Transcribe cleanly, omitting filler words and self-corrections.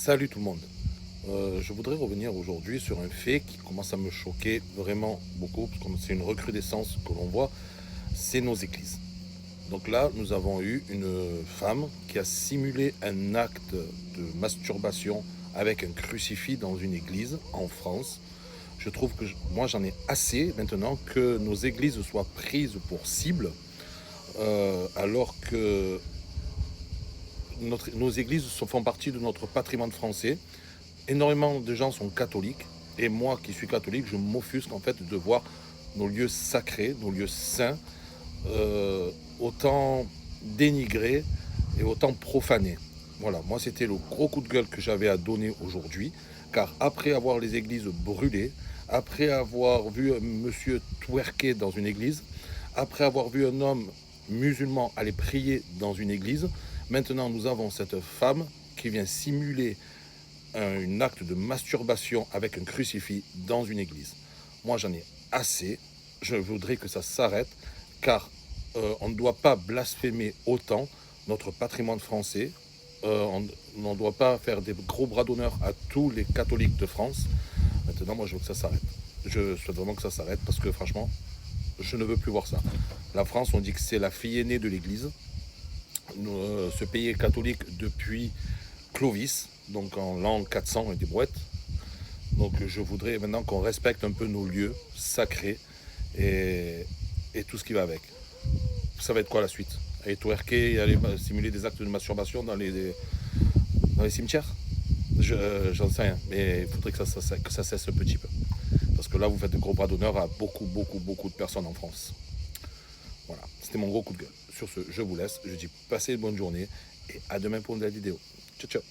Salut tout le monde. Je voudrais revenir aujourd'hui sur un fait qui commence à me choquer vraiment beaucoup, parce que c'est une recrudescence que l'on voit, c'est nos églises. Donc là, nous avons eu une femme qui a simulé un acte de masturbation avec un crucifix dans une église en France. Je trouve que moi j'en ai assez maintenant que nos églises soient prises pour cible, alors que nos églises font partie de notre patrimoine français. Énormément de gens sont catholiques, et moi qui suis catholique, je m'offusque en fait de voir nos lieux sacrés, nos lieux saints, euh, autant dénigrés et autant profanés. Voilà, moi c'était le gros coup de gueule que j'avais à donner aujourd'hui, car après avoir les églises brûlées, après avoir vu un monsieur twerker dans une église, après avoir vu un homme musulman aller prier dans une église, maintenant nous avons cette femme qui vient simuler un acte de masturbation avec un crucifix dans une église. Moi, j'en ai assez. Je voudrais que ça s'arrête, car on ne doit pas blasphémer autant notre patrimoine français. On ne doit pas faire des gros bras d'honneur à tous les catholiques de France. Maintenant, moi, je veux que ça s'arrête. Je souhaite vraiment que ça s'arrête, parce que franchement, je ne veux plus voir ça. La France, on dit que c'est la fille aînée de l'Église. Ce pays est catholique depuis Clovis, donc en l'an 400 et des brouettes. Donc je voudrais maintenant qu'on respecte un peu nos lieux sacrés et, et tout ce qui va avec. Ça va être quoi la suite? Aller twerker et aller simuler des actes de masturbation dans les cimetières? J'en sais rien, mais il faudrait que ça cesse un petit peu. Parce que là, vous faites de gros bras d'honneur à beaucoup de personnes en France. Voilà, c'était mon gros coup de gueule. Sur ce, je vous laisse. Je dis passez une bonne journée et à demain pour une nouvelle vidéo. Ciao, ciao.